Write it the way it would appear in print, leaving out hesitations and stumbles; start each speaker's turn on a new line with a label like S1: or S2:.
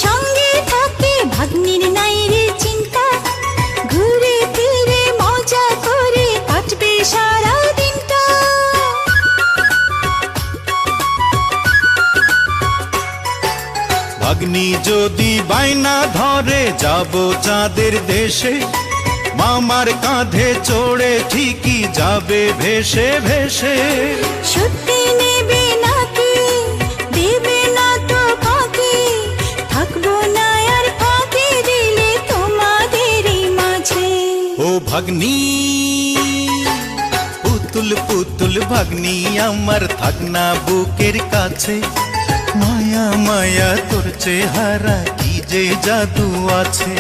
S1: সঙ্গে থাকে ভাগ্নির নাই রে চিন্তা, ঘুরে ফিরে মজা করে কাটবে সারা দিনটা।
S2: ভাগ্নি যদি বায়না ধরে যাব চাঁদের দেশে, মামার কাঁধে চড়ে ঠিকই যাবে ভেসে ভেসে।
S1: সত্যি নেবে নাকি দেবে না তো ফাঁকি, থাকবো না আর ফাঁকি দিলে তোমাদেরই মাঝে।
S2: ও ভাগ্নি পুতুল পুতুল ভাগ্নি আমার, থাক না বুকের কাছে। মায়া মায়া তোর চেহারা কি যে জাদু আছে।